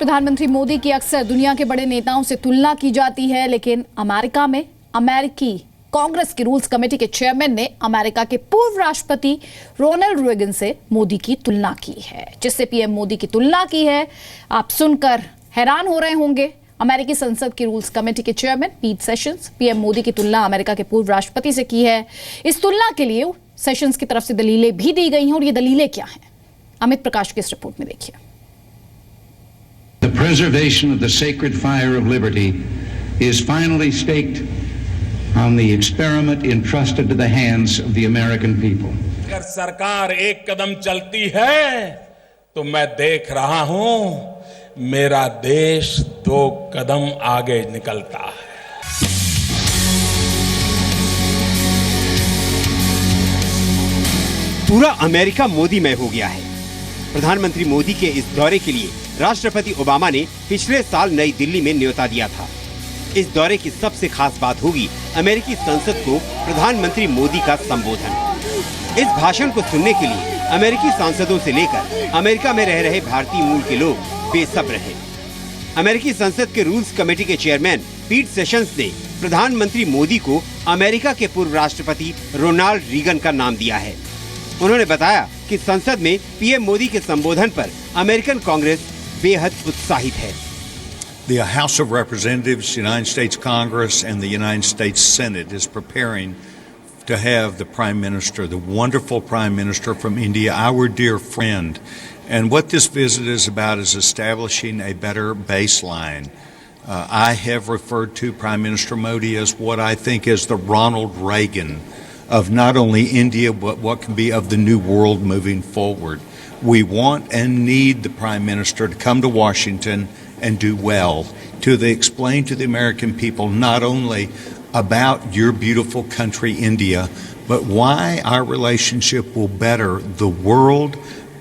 प्रधानमंत्री मोदी की अक्सर दुनिया के बड़े नेताओं से तुलना की जाती है, लेकिन अमेरिका में अमेरिकी कांग्रेस की रूल्स कमेटी के चेयरमैन ने अमेरिका के पूर्व राष्ट्रपति रोनाल्ड रेगन से मोदी की तुलना की है। जिससे पीएम मोदी की तुलना की है, आप सुनकर हैरान हो रहे होंगे। अमेरिकी संसद की रूल्स कमेटी के चेयरमैन पीट सेशंस पीएम मोदी की तुलना अमेरिका के पूर्व राष्ट्रपति से की है। इस तुलना के लिए सेशंस की तरफ से दलीलें भी दी गई हैं, और ये दलीलें क्या हैं, अमित प्रकाश की इस रिपोर्ट में देखिए। The preservation of the sacred fire of liberty is finally staked on the experiment entrusted to the hands of the American people. अगर सरकार एक कदम चलती है तो मैं देख रहा हूं मेरा देश 2 कदम आगे निकलता है। पूरा अमेरिका मोदीमय हो गया है। प्रधानमंत्री मोदी के इस दौरे के लिए राष्ट्रपति ओबामा ने पिछले साल नई दिल्ली में न्योता दिया था। इस दौरे की सबसे खास बात होगी अमेरिकी संसद को प्रधानमंत्री मोदी का संबोधन। इस भाषण को सुनने के लिए अमेरिकी सांसदों से लेकर अमेरिका में रह रहे भारतीय मूल के लोग बेसब्र हैं। अमेरिकी संसद के रूल्स कमेटी के चेयरमैन पीट सेशंस ने प्रधानमंत्री मोदी को अमेरिका के पूर्व राष्ट्रपति रोनाल्ड रीगन का नाम दिया है। उन्होंने बताया कि संसद में पीएम मोदी के संबोधन पर अमेरिकन कांग्रेस बेहद उत्साहित है। The House of Representatives, United States Congress, and the United States Senate is preparing to have the Prime Minister, the wonderful Prime Minister from India, our dear friend. And what this visit is about is establishing a better baseline. I have referred to Prime Minister Modi as what I think is the Ronald Reagan of not only India, but what can be of the new world moving forward. We want and need the Prime Minister to come to Washington and do well, to explain to the American people not only about your beautiful country, India, but why our relationship will better the world,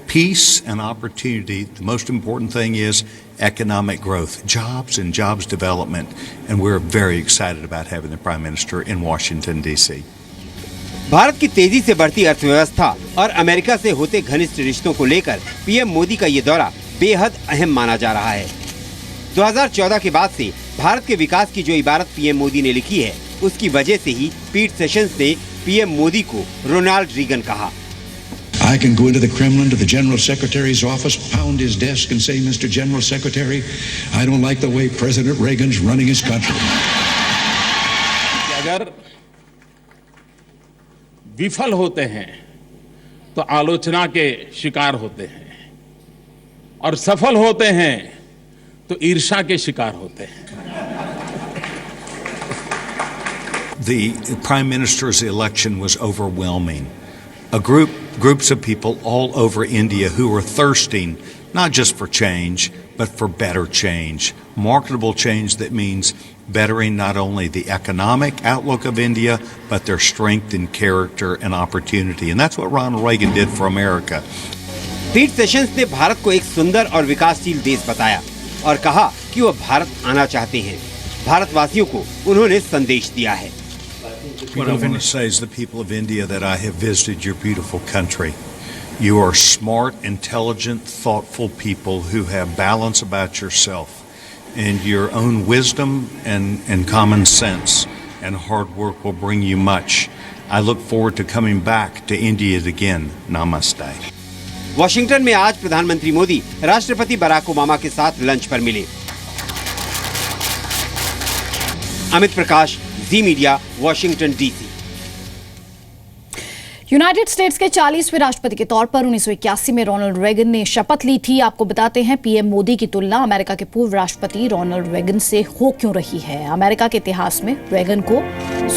peace and opportunity. The most important thing is economic growth, jobs and jobs development, and we're very excited about having the Prime Minister in Washington, D.C. Bharat की तेजी से बढ़ती अर्थव्यवस्था और America से होते घनिष्ठ रिश्तों को लेकर पीएम मोदी का ये दौरा बेहद अहम माना जा रहा है। 2014 के बाद से भारत के विकास की जो इबारत पीएम मोदी ने लिखी है, उसकी वजह से ही पीट सेशंस ने पीएम मोदी को रोनाल्ड रीगन कहा। I can go into the Kremlin to the General Secretary's office, pound his desk and say, Mr. General Secretary, I don't like the way President Reagan's running his country. अगर विफल होते हैं तो आलोचना के शिकार होते हैं, और सफल होते हैं तो ईर्ष्या के शिकार होते हैं। The Prime Minister's election was overwhelming. Groups of people all over India who were thirsting not just for change, but for better change, marketable change that means bettering not only the economic outlook of India, but their strength and character and opportunity. And that's what Ronald Reagan did for America. पीट sessions ने भारत को एक सुंदर और विकासशील देश बताया और कहा कि वो भारत आना चाहते हैं। भारतवासियों को उन्होंने संदेश दिया है। What I want to say is the people of India that I have visited your beautiful country. You are smart, intelligent, thoughtful people who have balance about yourself. And your own wisdom and common sense and hard work will bring you much. I look forward to coming back to India again. Namaste. Washington में आज प्रधानमंत्री मोदी राष्ट्रपति Barack Obama के साथ lunch पर मिले। Amit Prakash, Zee media, Washington DC. United States के 40वें राष्ट्रपति के तौर पर 1981 में रोनाल्ड रेगन ने शपथ ली थी। आपको बताते हैं पीएम मोदी की तुलना अमेरिका के पूर्व राष्ट्रपति रोनाल्ड रेगन से हो क्यों रही है। अमेरिका के इतिहास में रेगन को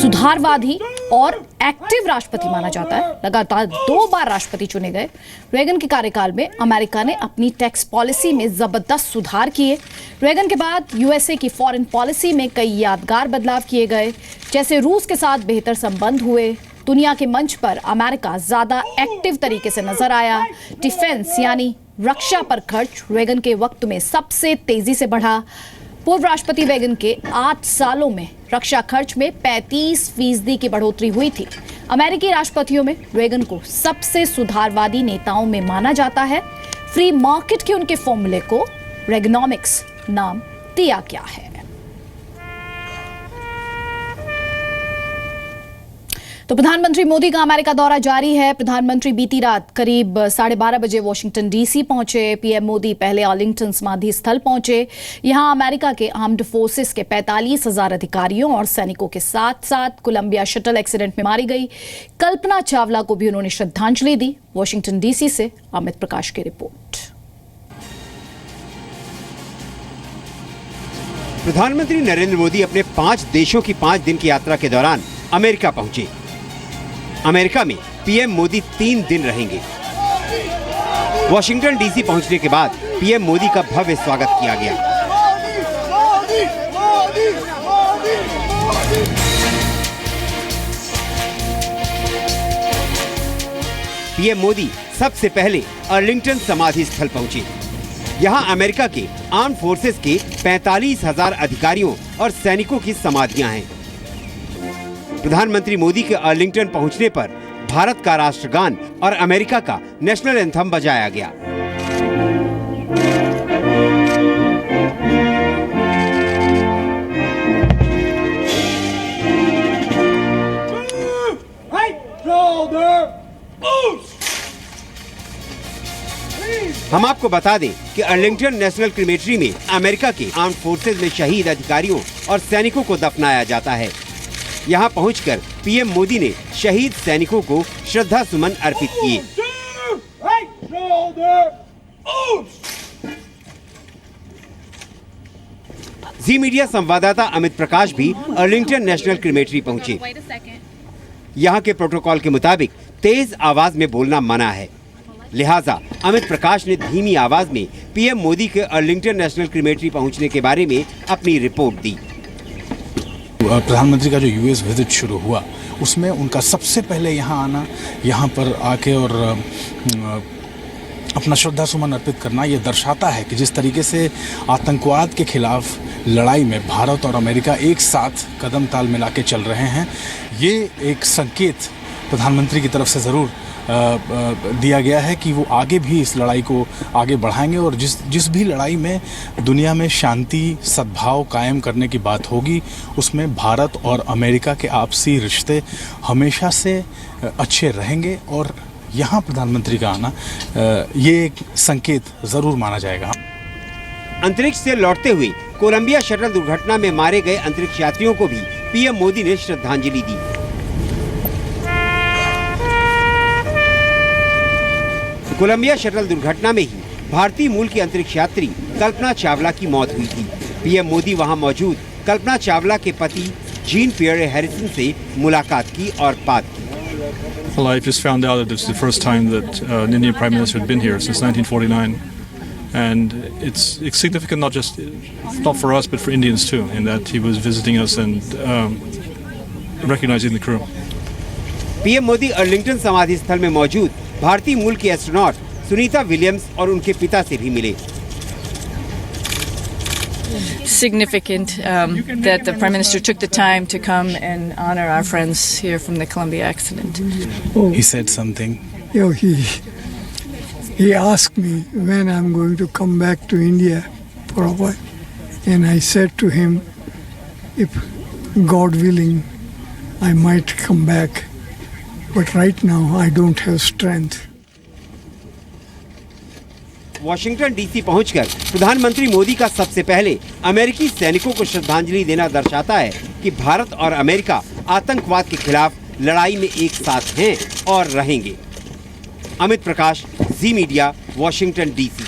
सुधारवादी और एक्टिव राष्ट्रपति माना जाता है। लगातार 2 बार राष्ट्रपति चुने गए। रेगन के कार्यकाल में अमेरिका ने अपनी टैक्स पॉलिसी में जबरदस्त सुधार किए। रेगन के बाद यूएसए की फॉरेन पॉलिसी में कई यादगार बदलाव किए गए, जैसे रूस के साथ बेहतर संबंध हुए। दुनिया के मंच पर अमेरिका ज्यादा एक्टिव तरीके से नजर आया। डिफेंस यानी रक्षा पर खर्च रेगन के वक्त में सबसे तेजी से बढ़ा। पूर्व राष्ट्रपति रेगन के 8 सालों में रक्षा खर्च में 35% की बढ़ोतरी हुई थी। अमेरिकी राष्ट्रपतियों में रेगन को सबसे सुधारवादी नेताओं में माना जाता है। फ्री मार्केट के उनके फॉर्मूले को रेगनॉमिक्स नाम दिया गया है। तो प्रधानमंत्री मोदी का अमेरिका दौरा जारी है। प्रधानमंत्री बीती रात करीब 12:30 बजे वॉशिंगटन डीसी पहुंचे। पीएम मोदी पहले आर्लिंगटन समाधि स्थल पहुंचे। यहां अमेरिका के आर्म्ड फोर्सेस के 45,000 अधिकारियों और सैनिकों के साथ साथ कोलंबिया शटल एक्सीडेंट में मारी गई कल्पना चावला को भी उन्होंने श्रद्धांजलि दी। वॉशिंगटन डीसी से अमित प्रकाश की रिपोर्ट। प्रधानमंत्री नरेंद्र मोदी अपने 5 देशों की 5 दिन की यात्रा के दौरान अमेरिका पहुंचे। अमेरिका में पीएम मोदी 3 दिन रहेंगे। वॉशिंगटन डीसी पहुंचने के बाद पीएम मोदी का भव्य स्वागत किया गया। पीएम मोदी सबसे पहले आर्लिंगटन समाधि स्थल पहुंचे। यहां अमेरिका के आर्म फोर्सेस के 45,000 अधिकारियों और सैनिकों की समाधियां हैं। प्रधानमंत्री मोदी के आर्लिंगटन पहुंचने पर भारत का राष्ट्रगान और अमेरिका का नेशनल एंथम बजाया गया। हम आपको बता दें कि आर्लिंगटन नेशनल क्रिमेटरी में अमेरिका के आर्म फोर्सेज में शहीद अधिकारियों और सैनिकों को दफनाया जाता है। यहाँ पहुंचकर पीएम मोदी ने शहीद सैनिकों को श्रद्धा सुमन अर्पित किए। जी मीडिया संवाददाता अमित प्रकाश भी आर्लिंगटन नेशनल क्रिमेटरी पहुंचे। यहाँ के प्रोटोकॉल के मुताबिक तेज आवाज में बोलना मना है, लिहाजा अमित प्रकाश ने धीमी आवाज में पीएम मोदी के आर्लिंगटन नेशनल क्रिमेटरी पहुंचने के बारे में अपनी रिपोर्ट दी। प्रधानमंत्री का जो यूएस विजिट शुरू हुआ उसमें उनका सबसे पहले यहाँ आना, यहाँ पर आके और अपना श्रद्धा सुमन अर्पित करना, ये दर्शाता है कि जिस तरीके से आतंकवाद के खिलाफ लड़ाई में भारत और अमेरिका एक साथ कदम ताल मिला के चल रहे हैं। ये एक संकेत प्रधानमंत्री की तरफ से ज़रूर दिया गया है कि वो आगे भी इस लड़ाई को आगे बढ़ाएंगे और जिस भी लड़ाई में दुनिया में शांति सद्भाव कायम करने की बात होगी उसमें भारत और अमेरिका के आपसी रिश्ते हमेशा से अच्छे रहेंगे और यहाँ प्रधानमंत्री का आना ये एक संकेत ज़रूर माना जाएगा। अंतरिक्ष से लौटते हुए कोलंबिया शटल दुर्घटना में मारे गए अंतरिक्ष यात्रियों को भी पीएम मोदी ने श्रद्धांजलि दी। कोलंबिया शटल दुर्घटना में ही भारतीय मूल की अंतरिक्ष यात्री कल्पना चावला की मौत हुई थी। पीएम मोदी वहां मौजूद कल्पना चावला के पति जीन पियरे हैरिसन से मुलाकात की और बात की। Well, I just found out that this is the first time that an Indian Prime Minister had been here since 1949, and it's significant not for us but for Indians too, in that he was visiting us and recognizing the crew. PM Modi Arlington समाधि स्थल में मौजूद भारतीय मूल की astronaut Sunita Williams और उनके पिता से भी मिले। Significant that the Prime Minister took the time to come and honor our friends here from the Columbia accident. He said something. He asked me when I'm going to come back to India for a while, and I said to him, if God willing, I might come back, but right now I don't have strength. Washington DC पहुंचकर प्रधानमंत्री मोदी का सबसे पहले अमेरिकी सैनिकों को श्रद्धांजलि देना दर्शाता है कि भारत और अमेरिका आतंकवाद के खिलाफ लड़ाई में एक साथ हैं और रहेंगे। Amit Prakash, Zee media, Washington DC.